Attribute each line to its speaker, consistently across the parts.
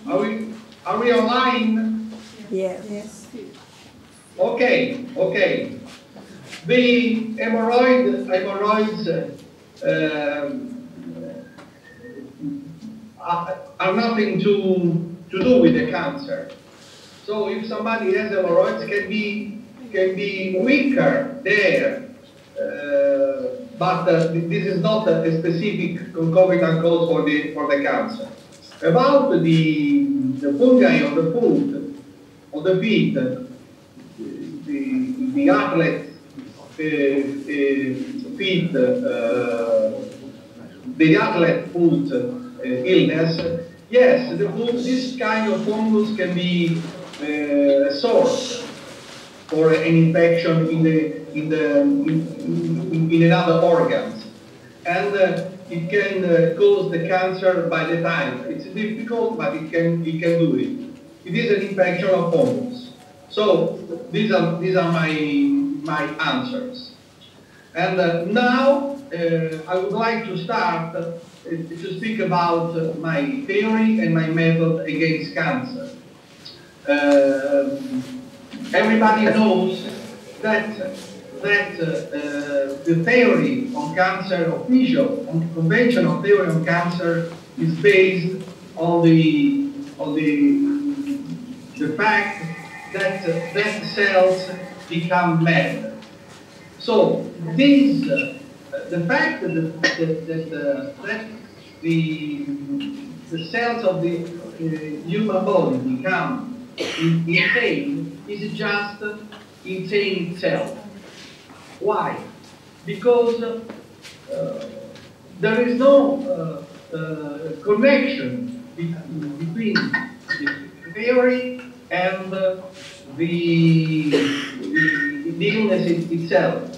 Speaker 1: Are we online?
Speaker 2: Yes.
Speaker 1: Okay. The hemorrhoids are nothing to do with the cancer. So if somebody has hemorrhoids, can be weaker there, but this is not a specific concomitant cause for the cancer. About the fungi of the foot, of the feet, the athlete feet, the athlete foot illness. Yes, this kind of fungus can be a source for an infection in another organs, and it can cause the cancer by the time. It's difficult, but it can do it. It is an infection of fungus. So these are my answers. And now I would like to start to speak about my theory and my method against cancer. Everybody knows that the theory on cancer, conventional theory on cancer, is based on the fact that cells become mad. So the fact that the cells of the human body become insane is just insane itself. Why? Because there is no connection between the theory and the illness itself.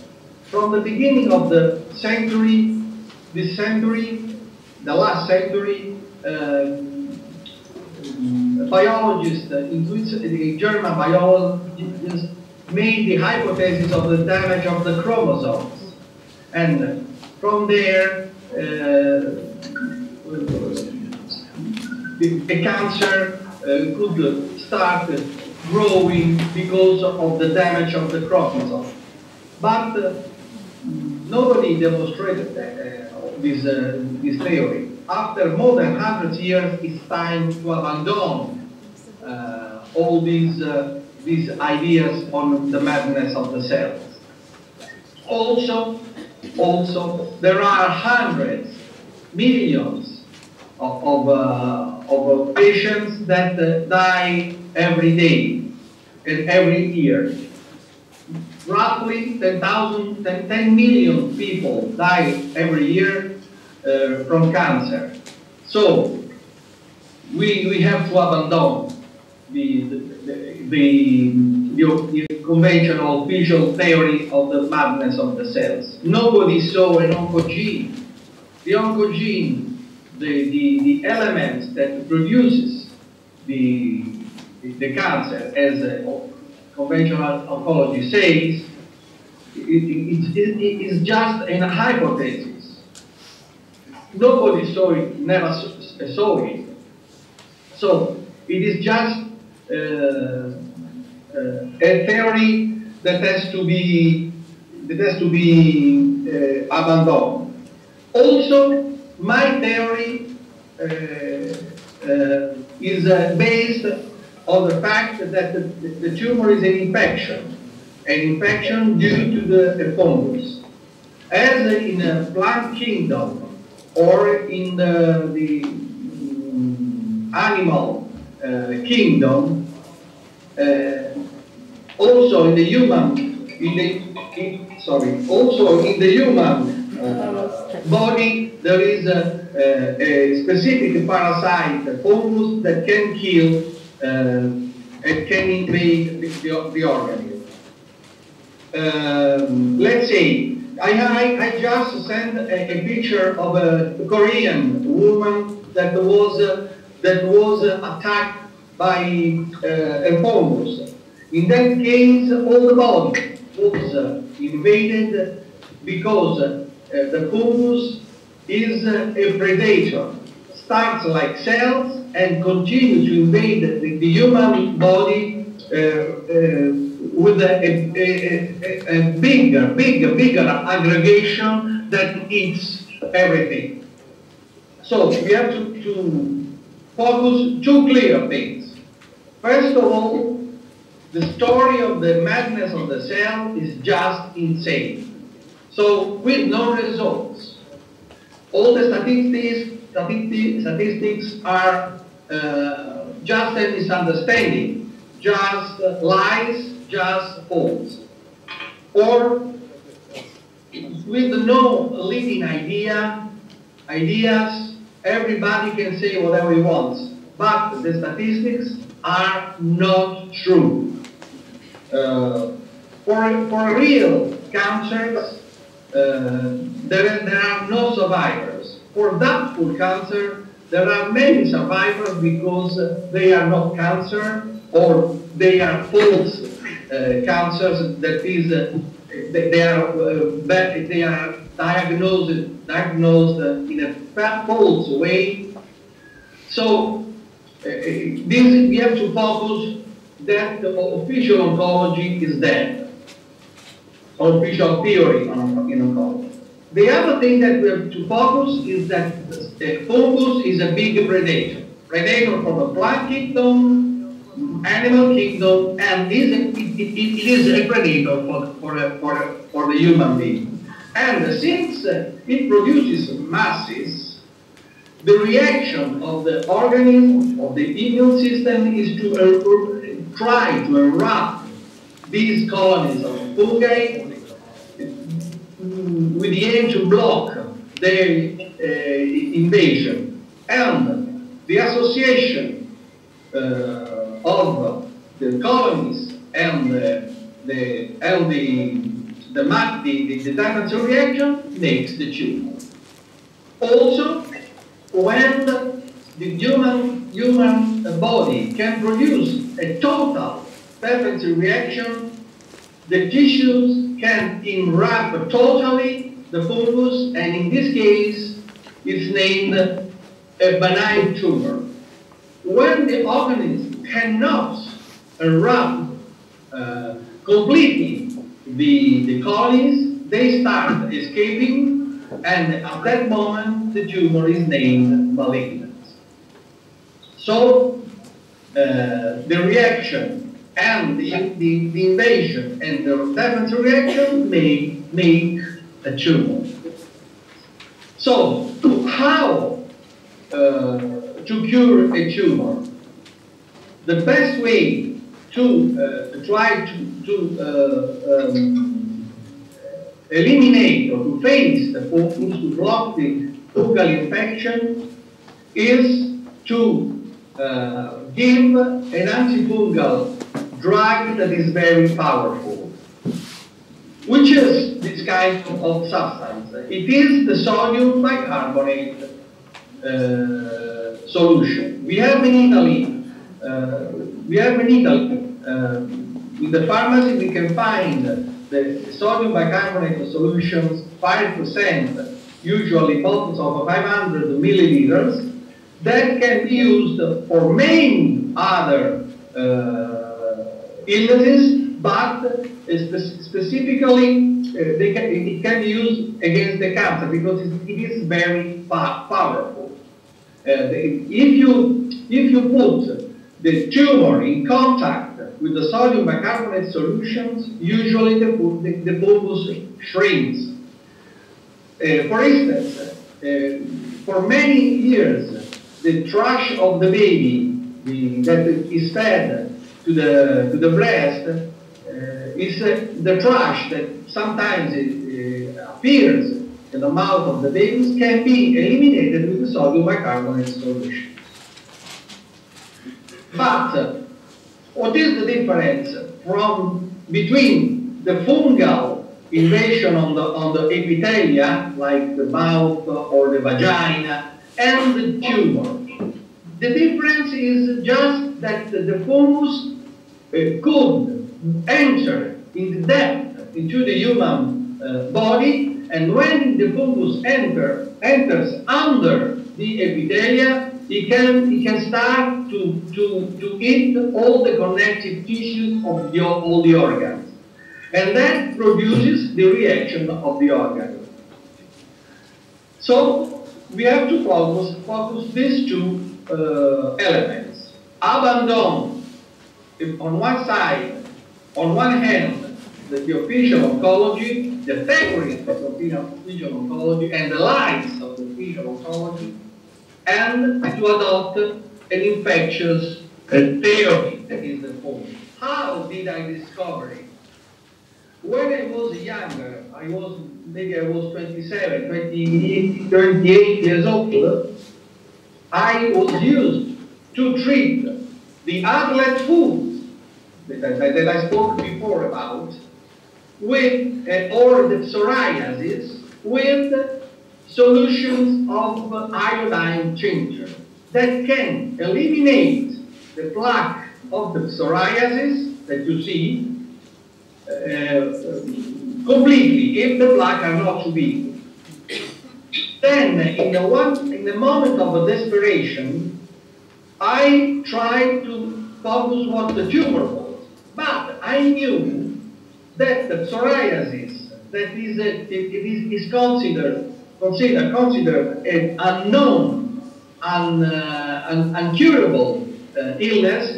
Speaker 1: From the beginning of the century, the last century, biologists in Switzerland, the German biologists, made the hypothesis of the damage of the chromosomes, and from there the cancer could start growing because of the damage of the chromosome. But nobody demonstrated this theory. After more than 100 years, it's time to abandon all these ideas on the madness of the cells. Also, there are hundreds, millions of patients that die every day and every year. Roughly 10 million people die every year from cancer. So we have to abandon the conventional official theory of the madness of the cells. Nobody saw an oncogene. The oncogene, the element that produces the cancer, as conventional oncology says, it is just a hypothesis. Nobody saw it, never saw it. So it is just a theory that has to be abandoned. Also, my theory is based on the fact that the tumor is an infection due to the fungus. As in a plant kingdom or in the animal kingdom, also in the human body, there is a specific parasite, fungus, that can kill and can invade the organism. Let's say I just sent a picture of a Korean woman that was attacked by a fungus. In that case, all the body was invaded because the fungus is a predator. Starts like cells and continue to invade the human body with a bigger aggregation that eats everything. So we have to focus two clear things. First of all, the story of the madness of the cell is just insane. So with no results. All the statistics are just a misunderstanding, just lies, just false. Or with no leading ideas, everybody can say whatever he wants, but the statistics are not true. For real cancers, there are no survivors. For doubtful cancer, there are many survivors because they are not cancer or they are false cancers. That is, they are diagnosed in a false way. So we have to focus that the official oncology is dead, official theory in oncology. The other thing that we have to focus is that fungus is a big predator for the plant kingdom, animal kingdom, and it is a predator for the human being. And since it produces masses, the reaction of the organism, of the immune system, is to try to erupt these colonies of fungi with the aim to block their invasion. And the association of the colonies and the tendency reaction makes the tumor. Also, when the human body can produce a total tendency reaction, the tissues can enwrap totally the fungus, and in this case, it's named a benign tumor. When the organism cannot enwrap completely the colonies, they start escaping, and at that moment, the tumor is named malignant. So, the reaction and the invasion and the tendency reaction may make a tumor. So, how to cure a tumor? The best way to try to eliminate or to face the fungus, to block the fungal infection, is to give an antifungal drug that is very powerful. Which is this kind of substance? It is the sodium bicarbonate solution. We have in Italy, in the pharmacy we can find the sodium bicarbonate solutions, 5%, usually bottles of 500 milliliters, that can be used for many other illnesses, but specifically it can be used against the cancer because it is very powerful. If you put the tumor in contact with the sodium bicarbonate solutions, usually the fungus shrinks. For instance, for many years, the trash of the baby that is fed to the breast is the trash that sometimes appears in the mouth of the babies can be eliminated with the sodium bicarbonate solution. But what is the difference between the fungal invasion on the epithelia, like the mouth or the vagina, and the tumor? The difference is just that the fungus could enter in the depth into the human body, and when the fungus enters under the epithelia, he can start to eat all the connective tissues of all the organs. And that produces the reaction of the organ. So we have to focus these two elements. Abandon, on one side, on one hand, the official oncology, the theories of the official oncology, and the lies of the official oncology, and to adopt an infectious theory that is the form. How did I discover it? When I was younger, maybe I was 27, 28 years old, I was used to treat the athlete foods that I spoke before about, with, or the psoriasis, with solutions of iodine tincture that can eliminate the plaque of the psoriasis that you see completely, if the plaque are not too big. Then, in the moment of desperation, I tried to focus what the tumor was, but I knew that the psoriasis, that is considered an unknown, uncurable illness.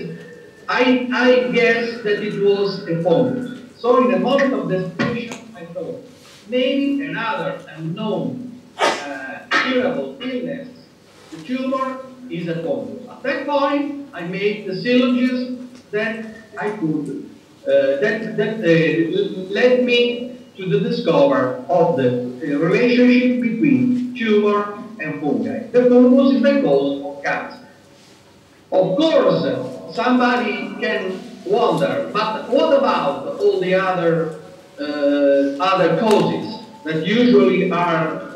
Speaker 1: I guess that it was a fungus. So in a moment of desperation, I thought, maybe another unknown, curable illness, the tumor is a fungus. At that point, I made the syllogism that I could, that led me to the discovery of the relationship between tumor and fungi. The fungus is the cause of cancer. Of course, somebody can wonder, but what about all the other causes that usually are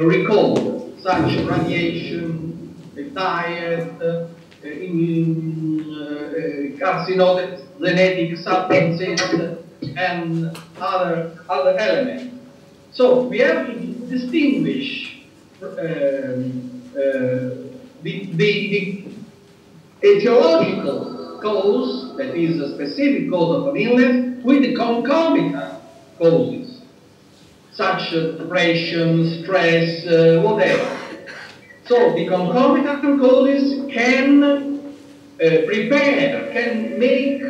Speaker 1: recalled, such radiation, diet, carcinogenic substances, and other elements. So we have to distinguish the etiological cause, that is a specific cause of an illness, with the concomitant causes, such as depression, stress, whatever. So the concomitant causes can prepare, can make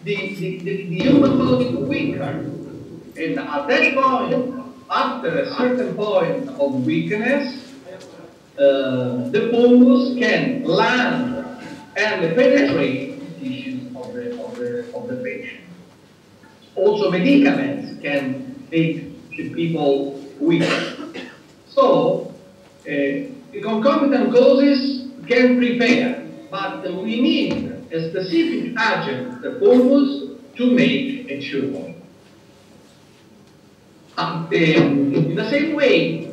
Speaker 1: the human body weaker. And at that point, after a certain point of weakness, the fungus can land and penetrate the tissues of the patient. Also, medicaments can make the people weaker. So, the concomitant causes can prepare, but we need a specific agent, the fungus, to make a tumor. In the same way,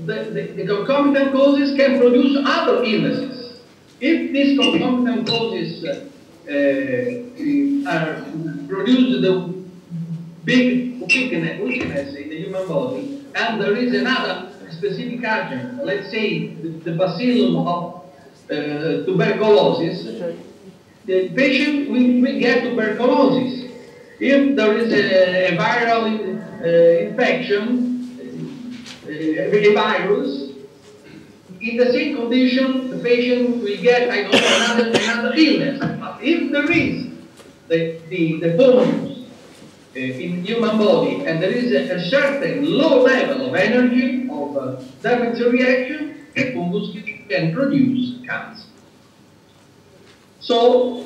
Speaker 1: the concomitant causes can produce other illnesses. If these concomitant causes produce the big weakness in the human body, and there is another specific agent, let's say the bacillum of tuberculosis, the patient will get tuberculosis. If there is a viral infection, a virus, in the same condition, the patient will get, I don't know, another illness. But if there is the fungus in human body, and there is a certain low level of energy of damage reaction, the fungus can produce cancer. So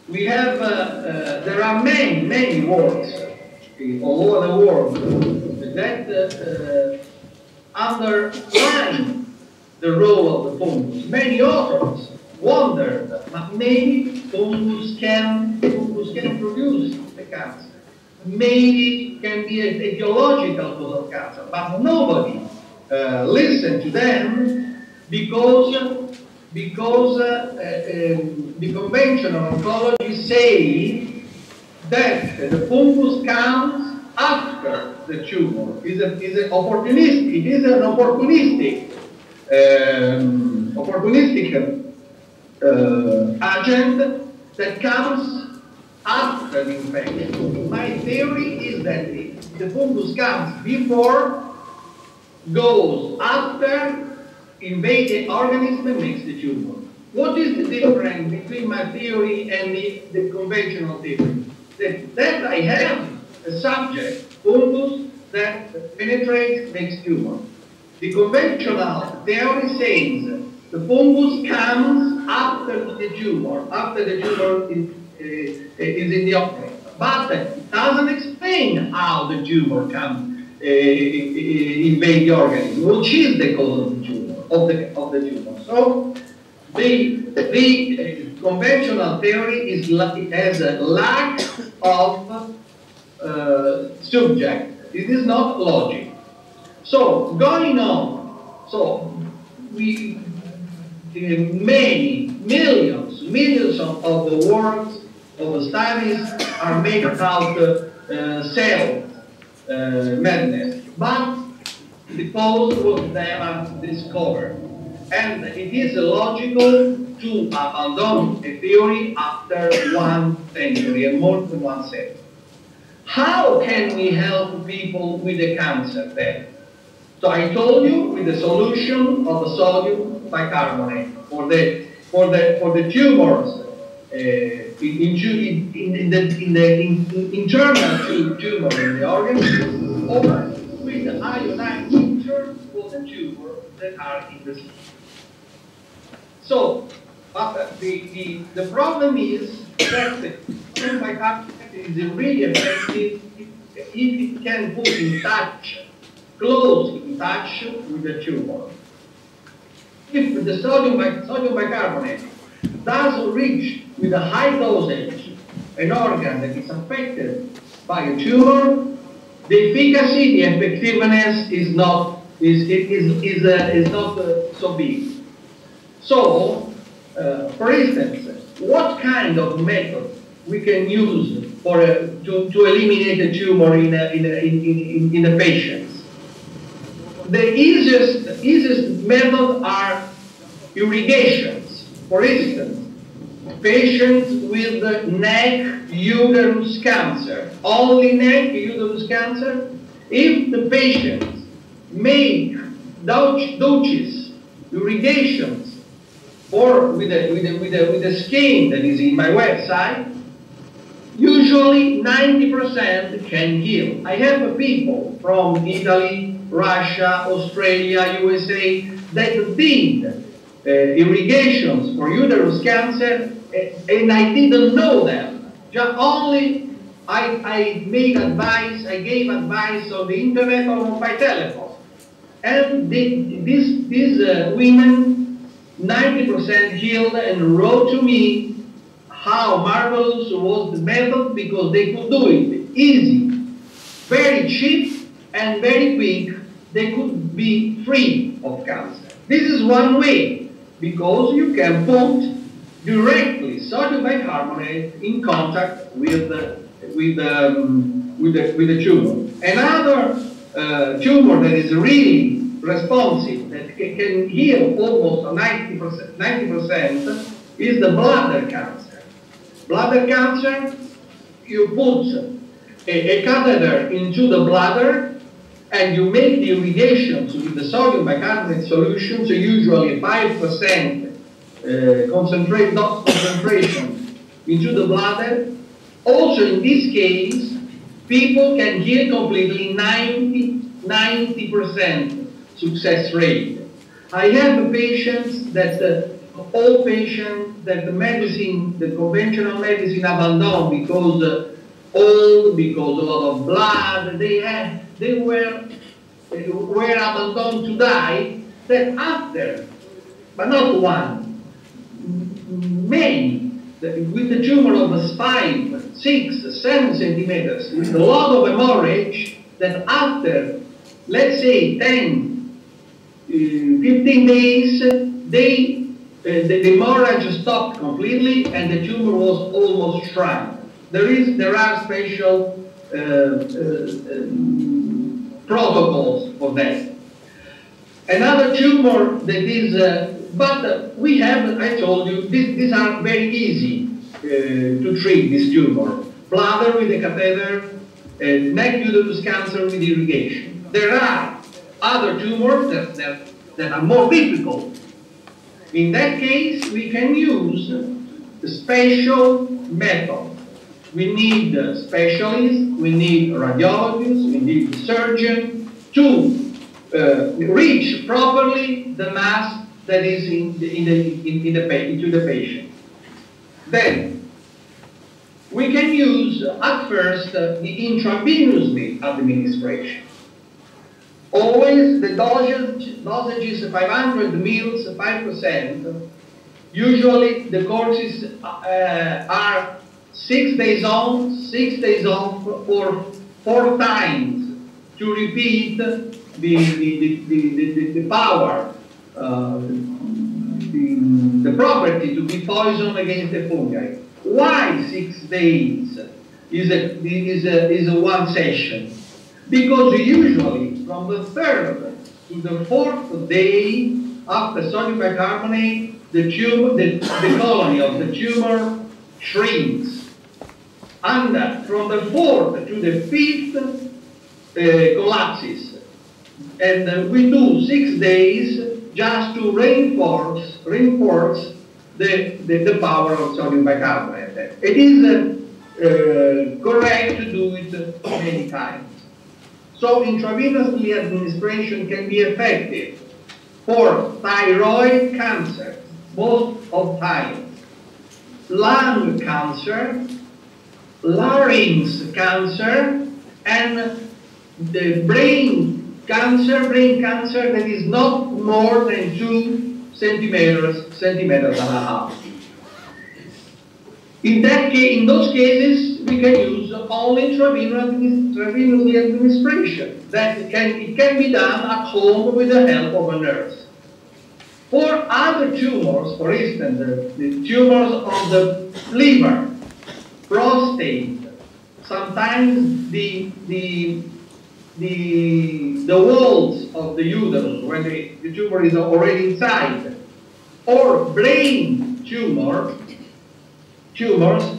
Speaker 1: we have, there are many works all over the world that underline the role of the fungus. Many authors wondered, but maybe fungus can produce the cancer. Maybe it can be an etiological cause of cancer, but nobody listened to them because the conventional oncology say that the fungus comes after the tumor. It is an opportunistic opportunistic agent that comes after the infection. My theory is that the fungus comes before, goes after, invades the organism and makes the tumor. What is the difference between my theory and the conventional theory? That I have a subject, fungus, that penetrates, makes tumor. The conventional theory says the fungus comes after the tumor is in the organism. But it doesn't explain how the tumor comes, invade the organism, which is the cause of the tumor, of the tumor. So the conventional theory has a lack of subject. It is not logic. So going on, so many millions of the works of the studies are made about cell madness, but the cause was never discovered. And it is logical to abandon a theory after 1 century, and more than 1 century. How can we help people with the cancer then? So I told you with the solution of the sodium bicarbonate for the tumors in the internal tumor in the organism, or with the iodine mixture for the tumor that are in the skin. So the problem is that the sodium bicarbonate is really effective if it can put in touch, close in touch with the tumor. If the sodium bicarbonate doesn't reach with a high dosage an organ that is affected by a tumor, the efficacy, the effectiveness is not so big. So, for instance, what kind of method we can use to eliminate a tumor in a patient? The easiest method are irrigations. For instance, patients with neck uterus cancer, only neck uterus cancer, if the patients make douches, irrigations, or with the skin that is in my website, usually 90% can heal. I have people from Italy, Russia, Australia, USA that did irrigations for uterus cancer, and I didn't know them. Just only I gave advice on the internet or on my telephone. And these women, 90% healed, and wrote to me how marvelous was the method because they could do it easy, very cheap, and very quick. They could be free of cancer. This is one way, because you can put directly sodium bicarbonate in contact with the tumor. Another tumor that is really responsive, that can heal almost 90%, is the bladder cancer. Bladder cancer, you put a catheter into the bladder, and you make the irrigations with the sodium bicarbonate solution, so usually 5% concentration into the bladder. Also, in this case, people can heal completely, 90% success rate. I have patients that, all patients that the conventional medicine abandoned because old, because a lot of blood, they were abandoned to die, that after, but not one, many, with the tumor of 5, 6, 7 centimeters, with a lot of hemorrhage, that after, let's say, 10, 15 days, the hemorrhage stopped completely and the tumor was almost shrunk. There are special protocols for that. Another tumor that is But we have, I told you, these are very easy to treat this tumor. Bladder with a catheter, neck uterus cancer with irrigation. There are other tumors that are more difficult. In that case, we can use the special method. We need specialists, we need radiologists, we need surgeons to reach properly the mass that is into the patient. Then we can use at first the intravenously administration. Always the dosage is 500 mils, 5%. Usually the courses are 6 days on, 6 days off for 4 times to repeat the power, the property to be poison against the fungi. Why 6 days is a one session? Because usually from the 3rd to the 4th day after sodium bicarbonate, the colony of the tumor shrinks. And from the 4th to the 5th collapses. And we do 6 days just to reinforce the power of sodium bicarbonate. It is correct to do it many times. So intravenously administration can be effective for thyroid cancer, most of times, lung cancer, larynx cancer, and the brain cancer that is not more than 2 centimeters and a half. In those cases, we can use only intravenously administration. It can be done at home with the help of a nurse. For other tumors, for instance, the tumors of the liver, prostate, sometimes the walls of the uterus, when the tumor is already inside, or brain tumors,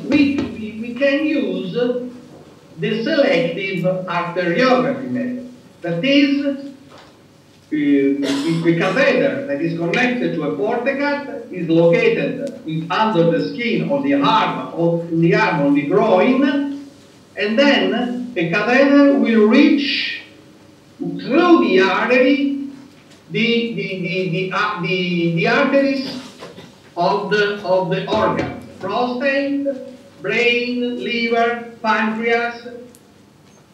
Speaker 1: we can use the selective arteriography method. That is, the catheter that is connected to a portecat is located under the skin of the arm, on the groin, and then a catheter will reach through the artery the arteries of the organ. Prostate, brain, liver, pancreas,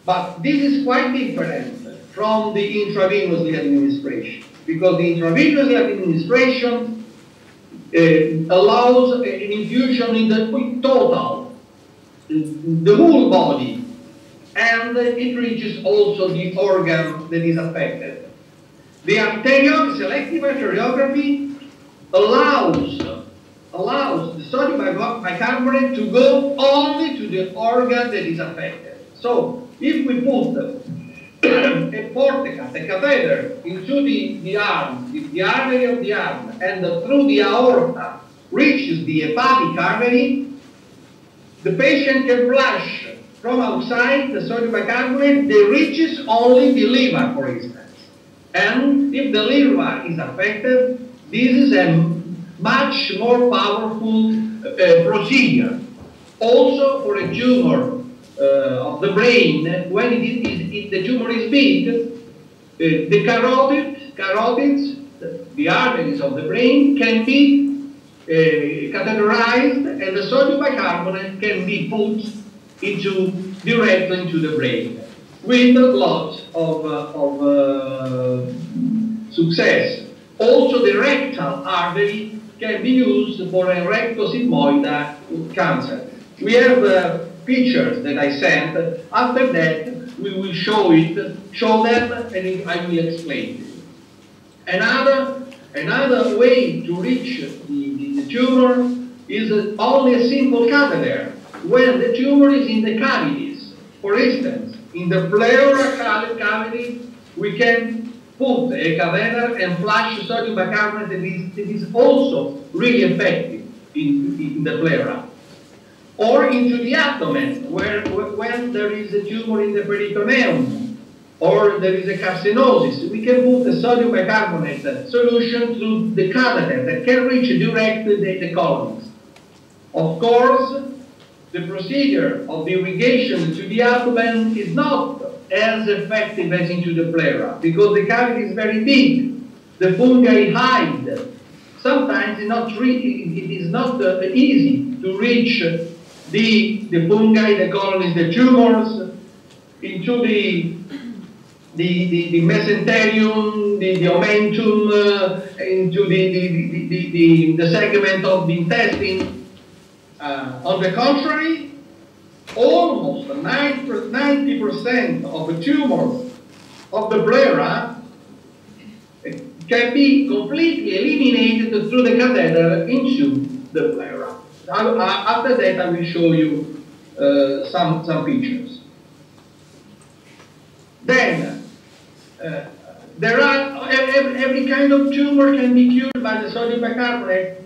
Speaker 1: but this is quite different from the intravenously administration, because the intravenously administration allows an infusion in the total, the whole body, and it reaches also the organ that is affected. The selective arteriography allows the sodium bicarbonate to go only to the organ that is affected. So, if we put a portecat, a catheter, into the arm, the artery of the arm, and through the aorta reaches the hepatic artery, the patient can flush from outside the sodium bicarbonate that reaches only the liver, for instance. And if the liver is affected, this is a much more powerful procedure. Also for a tumor of the brain, when the tumor is big, the carotids, the arteries of the brain, can be catheterized, and the sodium bicarbonate can be put directly into the brain with lots of success. Also, the rectal artery can be used for a rectosigmoid cancer. We have pictures that I sent. After that, we will show them, and I will explain to you. Another way to reach the tumor is only a simple catheter. When the tumor is in the cavities, for instance, in the pleural cavity, we can put a catheter and flush sodium bicarbonate that is also really effective in the pleura. Or into the abdomen, when there is a tumor in the peritoneum, or there is a carcinosis, we can put the sodium bicarbonate solution through the catheter that can reach directly the colonies. Of course, the procedure of irrigation to the abdomen is not as effective as into the pleura, because the cavity is very big. The fungi hide. Sometimes it is not easy to reach the fungi, the colonies, the tumors, into the mesenterium, the omentum, into the segment of the intestine. On the contrary, almost 90% of the tumors of the pleura can be completely eliminated through the catheter into the pleura. After that, I will show you some pictures. Then, there are every kind of tumor can be cured by the sodium bicarbonate.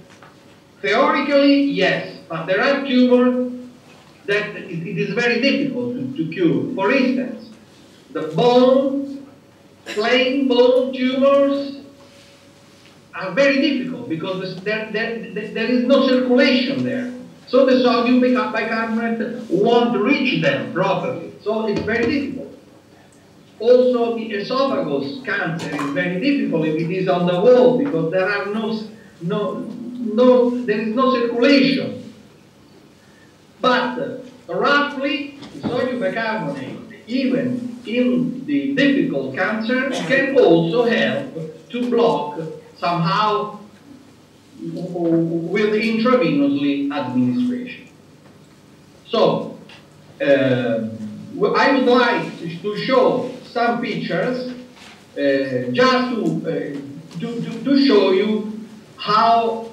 Speaker 1: Theoretically, yes, but there are tumors that it is very difficult to cure. For instance, the plain bone tumors are very difficult because there is no circulation there. So the sodium bicarbonate won't reach them properly. So it's very difficult. Also, the esophagus cancer is very difficult if it is on the wall because there are there is no circulation. But roughly, sodium bicarbonate, even in the difficult cancer, can also help to block somehow with intravenously administration. So, I would like to show some pictures just to show you how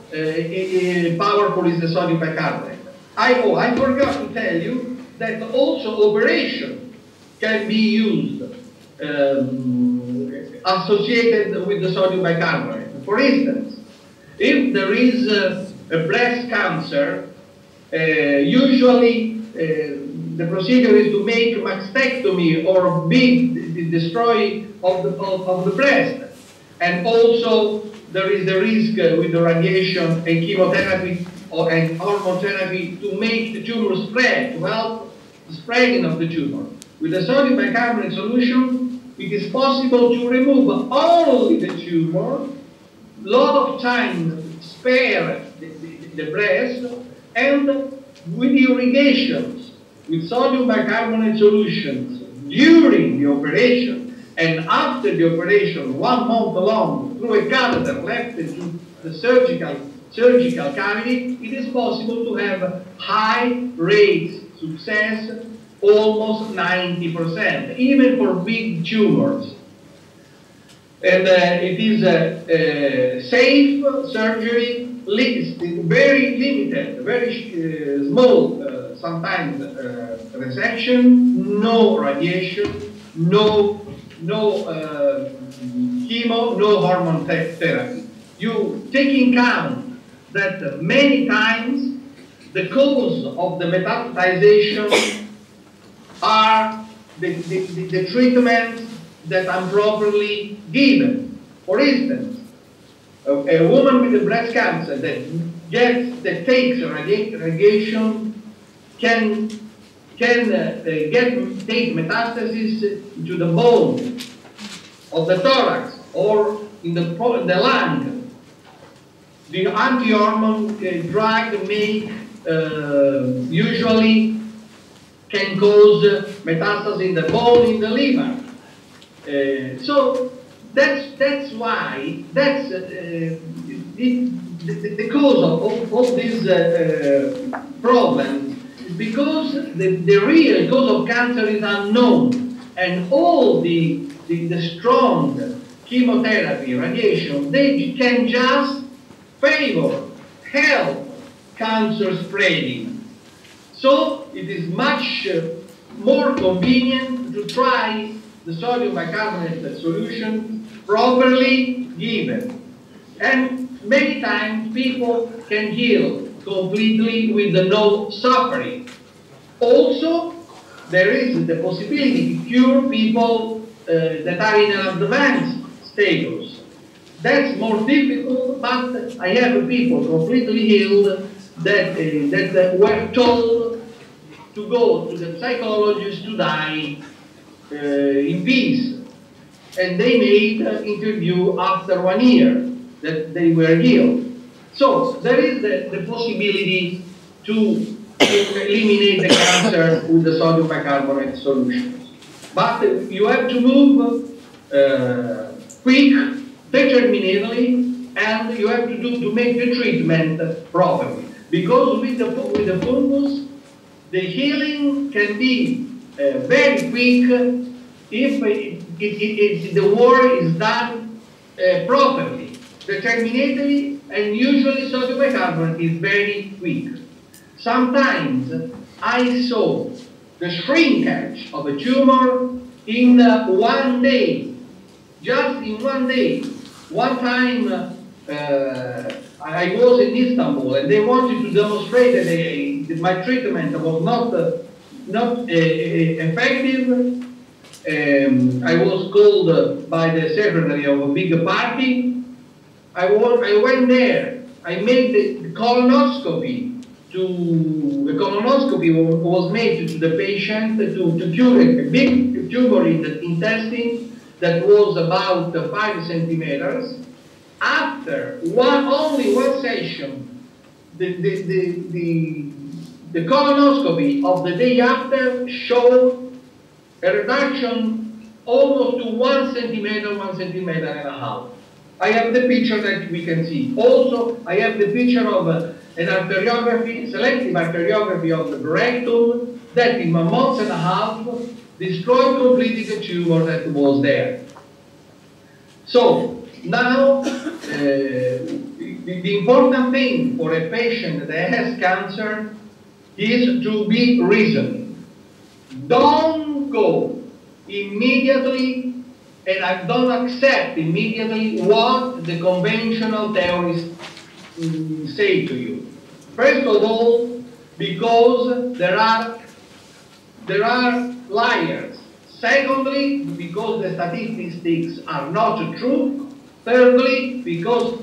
Speaker 1: powerful is the sodium bicarbonate. I forgot to tell you that also operation can be used associated with the sodium bicarbonate. For instance, if there is a breast cancer, usually the procedure is to make mastectomy or destroy of the breast, and also there is the risk with the radiation and chemotherapy and hormone therapy to make the tumor spread, to help the spreading of the tumor. With the sodium bicarbonate solution, it is possible to remove only the tumor, a lot of time spare the breast, and with irrigations, with sodium bicarbonate solutions during the operation and after the operation, 1 month long, through a catheter left into the surgical cavity, it is possible to have high rates success, almost 90%, even for big tumors. And it is safe surgery, very limited, very small, sometimes resection, no radiation, no chemo, no hormone therapy. You take in count that many times the cause of the metastatization are the treatments that are improperly given. For instance, a woman with a breast cancer that takes radiation can take metastasis to the bone of the thorax or in the lung. The anti-hormone drug usually can cause metastasis in the bone, in the liver. So that's why the cause of all these problems is because the real cause of cancer is unknown, and all the strong chemotherapy, radiation, they can just help cancer spreading. So it is much more convenient to try the sodium bicarbonate solution properly given. And many times people can heal completely with no suffering. Also, there is the possibility to cure people that are in an advanced status. That's more difficult, but I have people completely healed that were told to go to the psychologist to die in peace. And they made an interview after 1 year that they were healed. So there is the possibility to eliminate the cancer with the sodium bicarbonate solutions. But you have to move quick, determinedly, and you have to make the treatment properly. Because with the fungus, the healing can be very quick if the work is done properly, determinedly, and usually sodium bicarbonate is very quick. Sometimes I saw the shrinkage of a tumor in 1 day, just in 1 day. One time I was in Istanbul and they wanted to demonstrate that my treatment was not effective. I was called by the secretary of a big party. I went there. I made the colonoscopy. The colonoscopy was made to the patient to cure a big tumor in the intestine that was about 5 centimeters. After only one session, the colonoscopy of the day after showed a reduction almost to 1 centimeter, 1.5 centimeters. I have the picture that we can see. Also, I have the picture of an arteriography, selective arteriography of the rectum that in 1.5 months destroyed completely the tumor that was there. So now the important thing for a patient that has cancer is to be reasoning. Don't go immediately and I don't accept immediately what the conventional theories say to you. First of all, because there are liars. Secondly, because the statistics are not true. Thirdly, because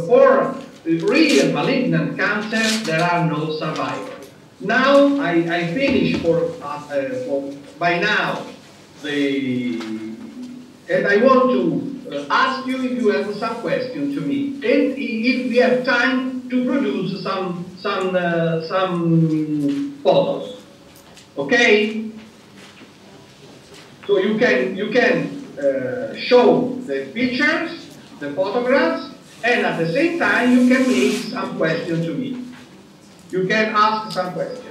Speaker 1: for real malignant cancer, there are no survivors. Now, I finish by now and I want to ask you if you have some questions to me. And if we have time to produce some photos. Okay? So you can show the pictures, the photographs, and at the same time you can make some questions to me. You can ask some questions.